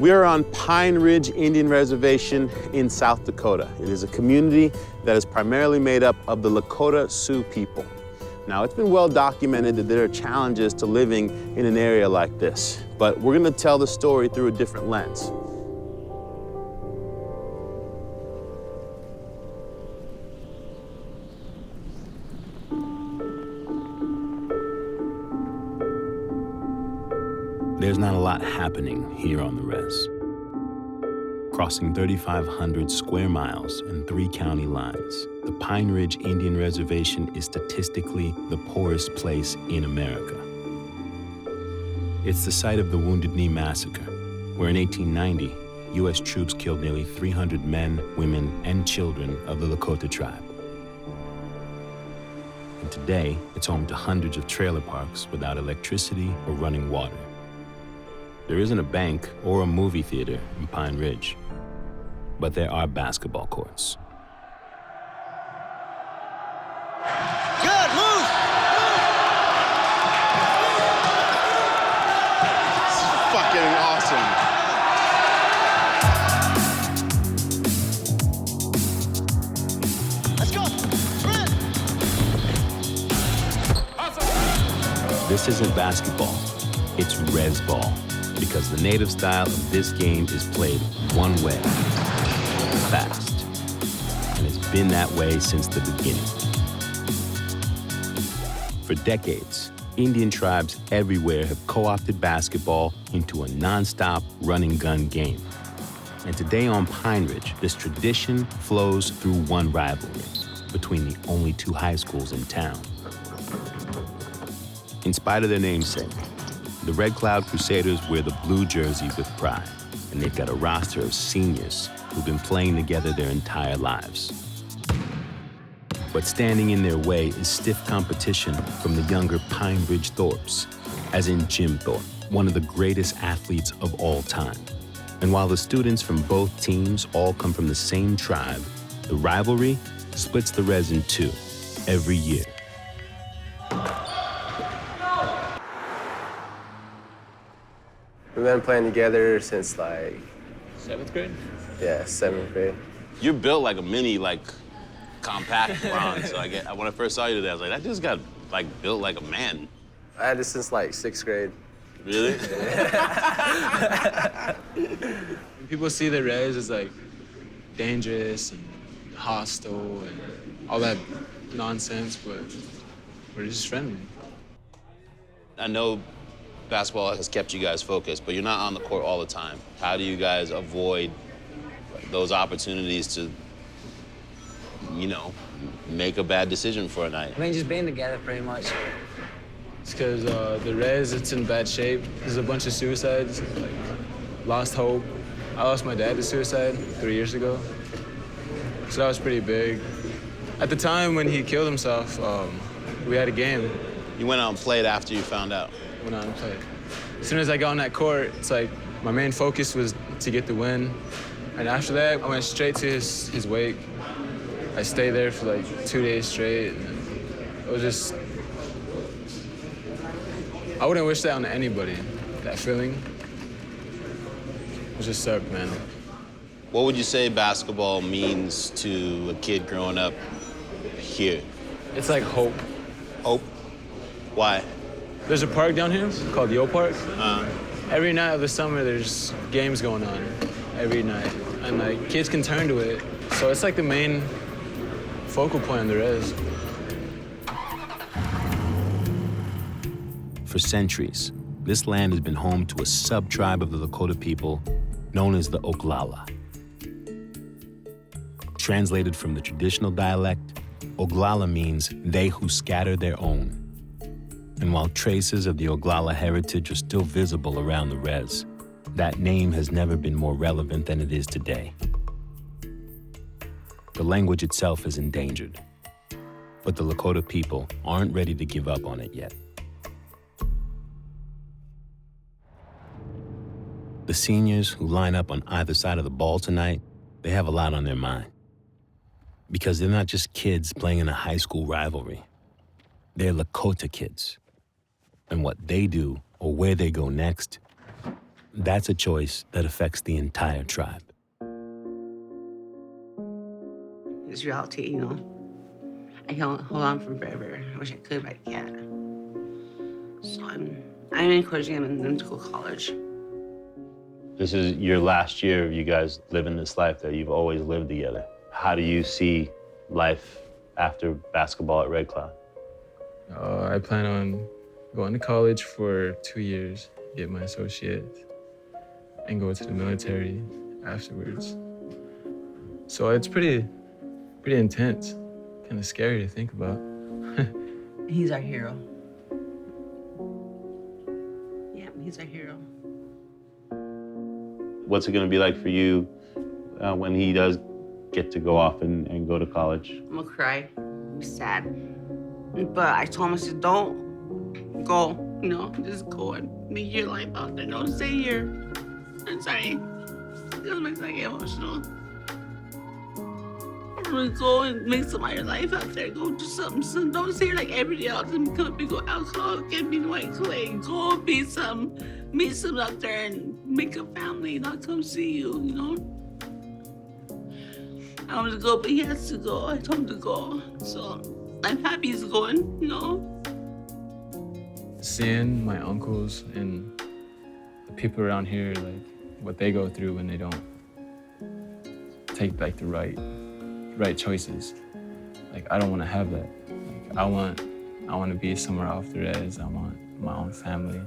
We are on Pine Ridge Indian Reservation in South Dakota. It is a community that is primarily made up of the Lakota Sioux people. Now, it's been well documented that there are challenges to living in an area like this, but we're gonna tell the story through a different lens. There's not a lot happening here on the res. Crossing 3,500 square miles and 3 county lines, the Pine Ridge Indian Reservation is statistically the poorest place in America. It's the site of the Wounded Knee Massacre, where in 1890, U.S. troops killed nearly 300 men, women, and children of the Lakota tribe. And today, it's home to hundreds of trailer parks without electricity or running water. There isn't a bank or a movie theater in Pine Ridge, but there are basketball courts. Good, move! This is fucking awesome. Let's go! Sprint! Awesome. This isn't basketball, it's Rezball. Because the native style of this game is played one way, fast. And it's been that way since the beginning. For decades, Indian tribes everywhere have co-opted basketball into a non-stop run-and-gun game. And today on Pine Ridge, this tradition flows through one rivalry between the only 2 high schools in town. In spite of their namesake, the Red Cloud Crusaders wear the blue jersey with pride, and they've got a roster of seniors who've been playing together their entire lives. But standing in their way is stiff competition from the younger Pine Ridge Thorpes, as in Jim Thorpe, one of the greatest athletes of all time. And while the students from both teams all come from the same tribe, the rivalry splits the res in 2 every year. We've been playing together since like 7th grade? Yeah, 7th grade. You're built like a mini, compact Ron. So when I first saw you today, I was like, that just got built like a man. I had this since like 6th grade. Really? When people see the res as dangerous and hostile and all that nonsense, but we're just friendly. I know basketball has kept you guys focused, but you're not on the court all the time. How do you guys avoid those opportunities to, make a bad decision for a night? I mean, just being together pretty much. It's because the res, it's in bad shape. There's a bunch of suicides, lost hope. I lost my dad to suicide 3 years ago, so that was pretty big. At the time when he killed himself, we had a game. You went out and played after you found out? Went out and played. As soon as I got on that court, it's my main focus was to get the win. And after that, I went straight to his wake. I stayed there for 2 days straight. And it was just, I wouldn't wish that on anybody, that feeling. It just sucked, man. What would you say basketball means to a kid growing up here? It's like hope. Hope? Why? There's a park down here called Yo Park. Every night of the summer, there's games going on every night. And kids can turn to it. So it's the main focal point on the res. For centuries, this land has been home to a sub-tribe of the Lakota people known as the Oglala. Translated from the traditional dialect, Oglala means they who scatter their own. And while traces of the Oglala heritage are still visible around the res, that name has never been more relevant than it is today. The language itself is endangered, but the Lakota people aren't ready to give up on it yet. The seniors who line up on either side of the ball tonight, they have a lot on their mind. Because they're not just kids playing in a high school rivalry. They're Lakota kids. And what they do or where they go next that's a choice that affects the entire tribe. It's reality, you know. I can't hold on for forever. I wish I could, but I can't. So I'm encouraging them to go to college. This is your last year of you guys living this life that you've always lived together. How do you see life after basketball at Red Cloud? I plan on going to college for 2 years, get my associate, and go to the military afterwards. So it's pretty intense, kind of scary to think about. He's our hero. Yeah, he's our hero. What's it gonna be like for you when he does get to go off and go to college? I'm gonna cry. I'm sad. But I told him, I said, don't go. You know, just go and make your life out there. Don't stay here. I'm sorry. This makes me get emotional. I'm gonna go and make some of your life out there. Go do something. So don't stay here like everybody else and become a big old alcoholic and be white clay. Go meet some out there and make a family, not come see you, you know? I want to go, but he has to go. I told him to go. So I'm happy he's going, you know? Seeing my uncles and the people around here, like what they go through when they don't take like the right choices. Like I don't want to have that. Like I want to be somewhere off the res. I want my own family.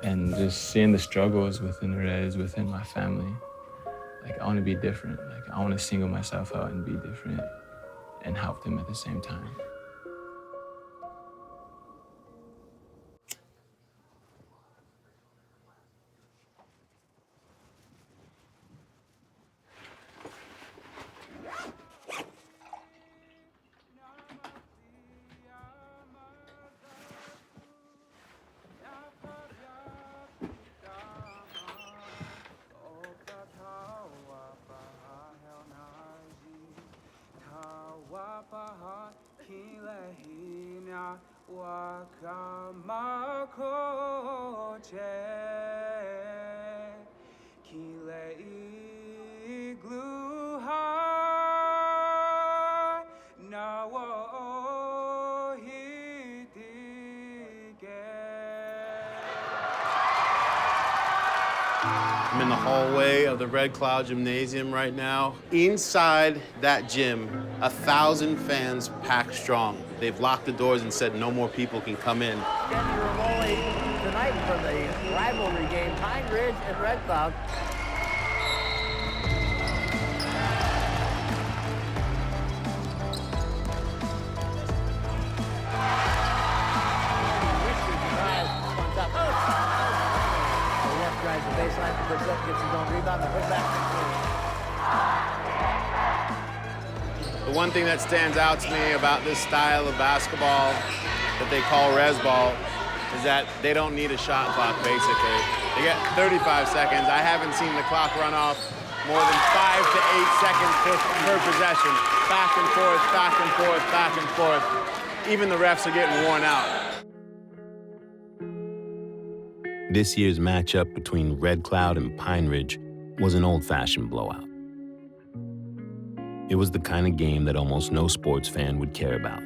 And just seeing the struggles within the res, within my family, like I want to be different. Like I want to single myself out and be different and help them at the same time. I'm in the hallway of the Red Cloud Gymnasium right now. Inside that gym, 1,000 fans packed strong. They've locked the doors and said no more people can come in. Again, you're rolling tonight for the rivalry game, Pine Ridge and Red Cloud. Drives the baseline, puts up, gets his own rebound, and puts back. The one thing that stands out to me about this style of basketball that they call Rezball is that they don't need a shot clock, basically. They get 35 seconds. I haven't seen the clock run off more than 5 to 8 seconds per possession. Back and forth, back and forth, back and forth. Even the refs are getting worn out. This year's matchup between Red Cloud and Pine Ridge was an old-fashioned blowout. It was the kind of game that almost no sports fan would care about.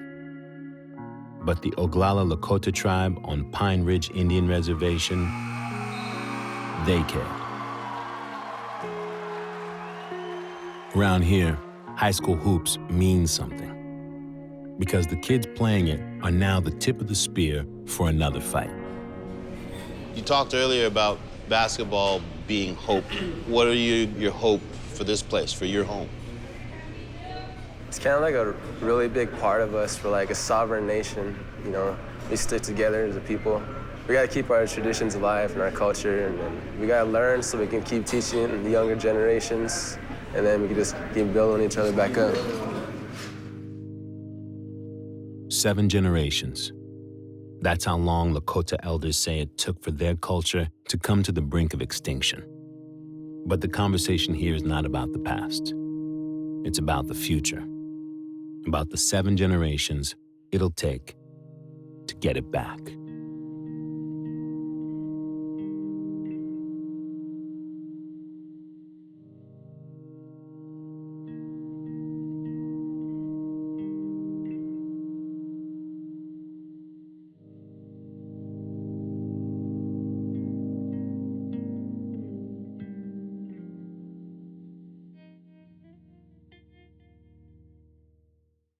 But the Oglala Lakota tribe on Pine Ridge Indian Reservation, they cared. Around here, high school hoops means something, because the kids playing it are now the tip of the spear for another fight. You talked earlier about basketball being hope. What are your hope for this place, for your home? It's kind of like a really big part of us. We're like a sovereign nation, you know. We stick together as a people. We gotta keep our traditions alive and our culture, and we gotta learn so we can keep teaching the younger generations, and then we can just keep building each other back up. 7 generations. That's how long Lakota elders say it took for their culture to come to the brink of extinction. But the conversation here is not about the past. It's about the future. About the 7 generations it'll take to get it back.